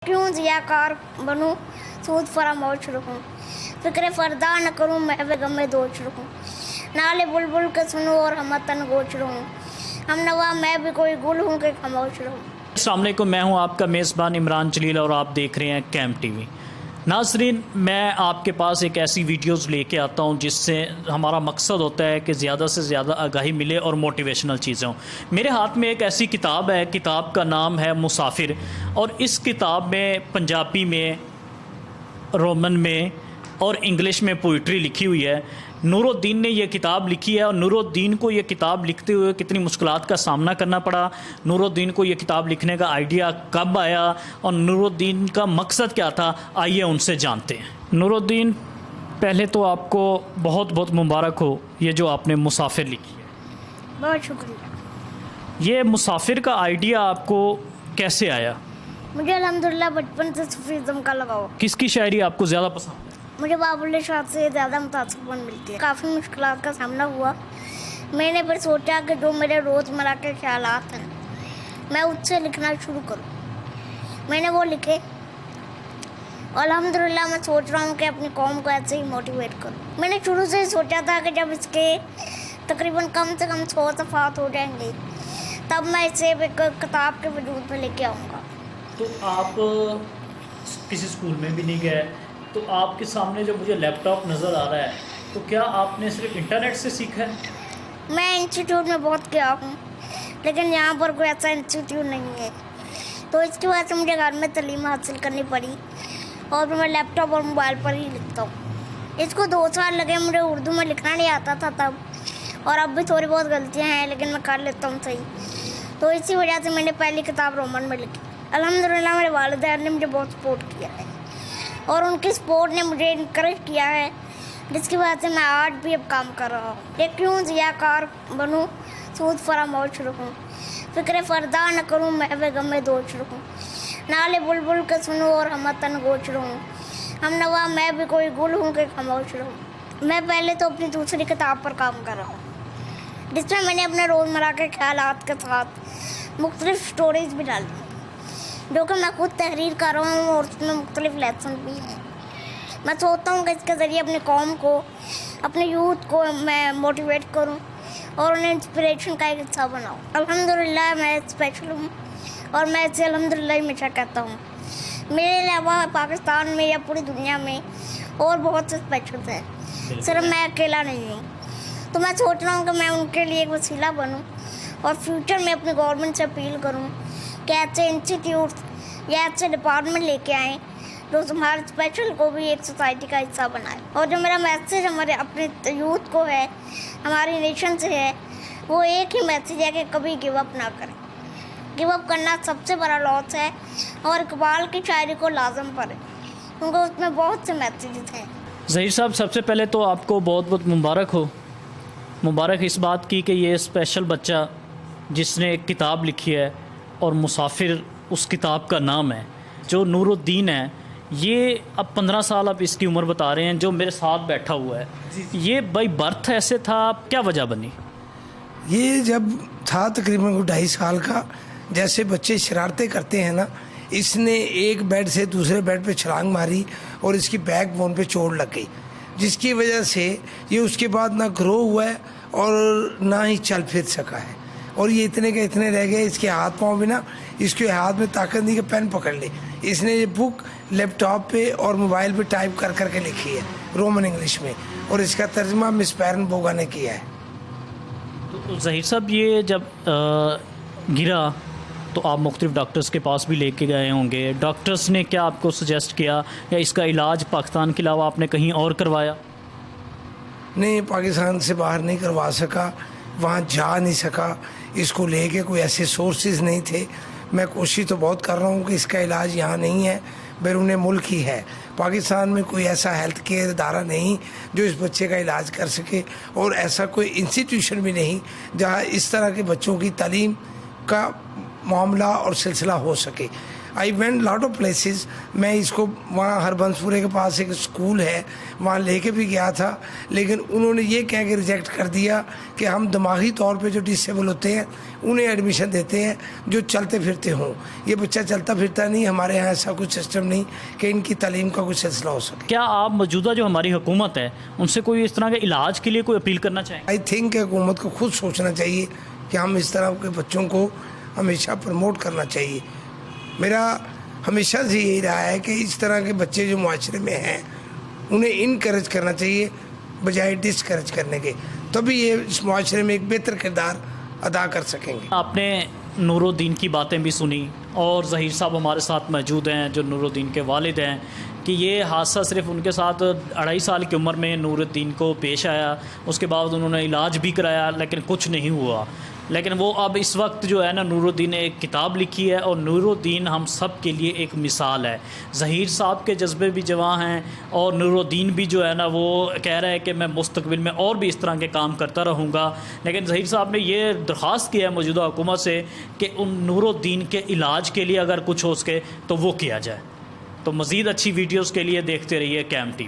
क्यों जियाकार बनूं सूद फरामोश रखूं, फिक्र फरदा न करूं मैं वे गमे दोष रखूं, नाले बुलबुल के सुनूं और हम तन गोच रहूं, हम नवा मैं भी कोई गुल हूं कि खामोश रहूं। अस्सलाम वालेकुम, मैं हूं आपका मेज़बान इमरान जलील और आप देख रहे हैं कैम्प टीवी। नाज़रीन, मैं आपके पास एक ऐसी वीडियोस लेके आता हूं जिससे हमारा मकसद होता है कि ज़्यादा से ज़्यादा आगाही मिले और मोटिवेशनल चीज़ें हों। मेरे हाथ में एक ऐसी किताब है, किताब का नाम है मुसाफिर, और इस किताब में पंजाबी में, रोमन में और इंग्लिश में पोइट्री लिखी हुई है। नूरुद्दीन ने यह किताब लिखी है और नूरुद्दीन को ये किताब लिखते हुए कितनी मुश्किलात का सामना करना पड़ा, नूरुद्दीन को ये किताब लिखने का आइडिया कब आया और नूरुद्दीन का मकसद क्या था, आइए उनसे जानते हैं। नूरुद्दीन, पहले तो आपको बहुत बहुत मुबारक हो ये जो आपने मुसाफिर लिखी है। बहुत शुक्रिया। ये मुसाफिर का आइडिया आपको कैसे आया? मुझे अल्हम्दुलिल्लाह बचपन से सूफीज़्म का लगाव। किसकी शायरी आपको ज़्यादा पसंद है? मुझे बाबुल शाह से ज़्यादा मुतासिबन मिलती है। काफ़ी मुश्किलात का सामना हुआ। मैंने फिर सोचा कि जो मेरे रोज़मर्रा के ख्यालात हैं मैं उससे लिखना शुरू करूं। मैंने वो लिखे। अल्हम्दुलिल्लाह मैं सोच रहा हूँ कि अपनी कौम को ऐसे ही मोटिवेट करूँ। मैंने शुरू से सोचा था कि जब इसके तकरीबन कम से कम 100 सफ़ात हो जाएंगे तब मैं इसे एक किताब के वजूद में लेके आऊँगा। तो आप किसी स्कूल में भी नहीं गए, तो आपके सामने जो मुझे लैपटॉप नज़र आ रहा है, तो क्या आपने सिर्फ इंटरनेट से सीखा है? मैं इंस्टीट्यूट में बहुत गया हूँ लेकिन यहाँ पर कोई ऐसा इंस्टीट्यूट नहीं है, तो इसकी वजह से मुझे घर में तालीम हासिल करनी पड़ी और मैं लैपटॉप और मोबाइल पर ही लिखता हूँ। इसको 2 साल लगे। मुझे उर्दू में लिखना नहीं आता था तब, और अब भी थोड़ी बहुत गलतियाँ हैं लेकिन मैं कर लेता हूँ सही। तो इसी वजह से मैंने पहली किताब रोमन में लिखी। अल्हम्दुलिल्लाह मेरे वालिदैन ने मुझे बहुत सपोर्ट किया है और उनकी सपोर्ट ने मुझे इनकरेज किया है, जिसकी वजह से मैं आज भी अब काम कर रहा हूँ। ये क्यों जियाकार बनूं सूद फरामोश रखूं, फिक्र फरदा न करूं मैं वे गमे दोष रखूं, नाले बुलबुल के सुनूं और हम तन गोच रहूं, हम नवा मैं भी कोई गुल हूं कि खामोश रहूं। मैं पहले तो अपनी दूसरी किताब पर काम कर रहा हूँ जिसमें मैंने अपने रोज़मर्रा के ख्यालात के साथ मुख्तलिफ स्टोरीज भी डाली जो कि मैं खुद तहरीर कर रहा हूँ और उसमें मुख्तलिफ लेसन भी हैं। मैं सोचता हूँ कि इसके ज़रिए अपने कौम को, अपने यूथ को मैं मोटिवेट करूँ और उन्हें इंस्पिरेशन का एक हिस्सा बनाऊँ। अल्हम्दुलिल्लाह मैं स्पेशल हूँ और मैं इसे अल्हम्दुलिल्लाह हमेशा कहता हूँ। मेरे अलावा पाकिस्तान में या पूरी दुनिया में और बहुत से स्पेशल हैं, सिर्फ मैं अकेला नहीं हूँ। तो मैं सोच रहा हूँ कि मैं उनके लिए एक वसीला बनूँ और फ्यूचर में अपनी गवर्नमेंट से अपील करूँ कि ऐसे इंस्टीट्यूट या ऐसे डिपार्टमेंट लेके आएँ जो हमारे स्पेशल को भी एक सोसाइटी का हिस्सा बनाए। और जो मेरा मैसेज हमारे अपने यूथ को है, हमारी नेशन से है, वो एक ही मैसेज है कि कभी गिव अप ना करें। गिव अप करना सबसे बड़ा लॉस है और इकबाल की शायरी को लाजम पड़े क्योंकि उसमें बहुत से मैसेजेस हैं। ज़हीर साहब, सबसे पहले तो आपको बहुत बहुत मुबारक हो। मुबारक इस बात की कि ये स्पेशल बच्चा जिसने एक किताब लिखी है और मुसाफिर उस किताब का नाम है, जो नूरुद्दीन है, ये अब 15 साल आप इसकी उम्र बता रहे हैं, जो मेरे साथ बैठा हुआ है। ये बाई बर्थ ऐसे था, क्या वजह बनी? ये जब था तकरीबन 2.5 साल का, जैसे बच्चे शरारतें करते हैं ना, इसने एक बेड से दूसरे बेड पे छलांग मारी और इसकी बैकबोन पे चोट लग गई, जिसकी वजह से ये उसके बाद ना ग्रो हुआ है और ना ही चल फिर सका है। और ये इतने के इतने रह गए, इसके हाथ पाँव भी ना, इसके हाथ में ताकत नहीं कि पेन पकड़ ले। इसने ये बुक लैपटॉप पे और मोबाइल पे टाइप कर करके लिखी है रोमन इंग्लिश में, और इसका तर्जुमा मिस पैरन बोगा ने किया है। तो ज़हीर साहब, ये जब गिरा तो आप मुख्तलिफ डॉक्टर्स के पास भी लेके गए होंगे। डॉक्टर्स ने क्या आपको सजेस्ट किया या इसका इलाज पाकिस्तान के अलावा आपने कहीं और करवाया? नहीं, पाकिस्तान से बाहर नहीं करवा सका, वहाँ जा नहीं सका, इसको लेके कोई ऐसे सोर्सेज नहीं थे। मैं कोशिश तो बहुत कर रहा हूँ कि इसका इलाज यहाँ नहीं है, बैरून मुल्क ही है। पाकिस्तान में कोई ऐसा हेल्थ केयर इदारा नहीं जो इस बच्चे का इलाज कर सके, और ऐसा कोई इंस्टीट्यूशन भी नहीं जहाँ इस तरह के बच्चों की तालीम का मामला और सिलसिला हो सके। I went lot of places. मैं इसको वहाँ हरबंसपुरे के पास एक स्कूल है, वहाँ लेके भी गया था, लेकिन उन्होंने ये कह के रिजेक्ट कर दिया कि हम दिमागी तौर पे जो डिसेबल होते हैं उन्हें एडमिशन देते हैं जो चलते फिरते हों। ये बच्चा चलता फिरता नहीं, हमारे यहाँ ऐसा कुछ सिस्टम नहीं कि इनकी तालीम का कुछ सिलसिला हो सके। क्या आप मौजूदा जो हमारी हुकूमत है उनसे कोई इस तरह के इलाज के लिए कोई अपील करना चाहेंगे? आई थिंक हुकूमत को खुद सोचना चाहिए कि हम इस तरह के बच्चों को हमेशा प्रमोट करना चाहिए। मेरा हमेशा से यही रहा है कि इस तरह के बच्चे जो मुआशरे में हैं उन्हें इनकरेज करना चाहिए बजाय डिसकरेज करने के, तभी ये इस मुआशरे में एक बेहतर किरदार अदा कर सकेंगे। आपने नूरुद्दीन की बातें भी सुनी और ज़हीर साहब हमारे साथ मौजूद हैं जो नूरुद्दीन के वालिद हैं, कि ये हादसा सिर्फ उनके साथ 2.5 साल की उम्र में नूरुद्दीन को पेश आया, उसके बाद उन्होंने इलाज भी कराया लेकिन कुछ नहीं हुआ। लेकिन वो अब इस वक्त जो है ना, नूरुद्दीन ने एक किताब लिखी है और नूरुद्दीन हम सब के लिए एक मिसाल है। ज़हीर साहब के जज्बे भी जवां हैं और नूरुद्दीन भी जो है ना वो कह रहा है कि मैं मुस्तकबिल में और भी इस तरह के काम करता रहूँगा। लेकिन ज़हीर साहब ने ये दरख्वास्त किया है मौजूदा हुकूमत से कि उन नूरुद्दीन के इलाज के लिए अगर कुछ हो सके तो वो किया जाए। तो मज़ीद अच्छी वीडियोज़ के लिए देखते रहिए कैम टीवी।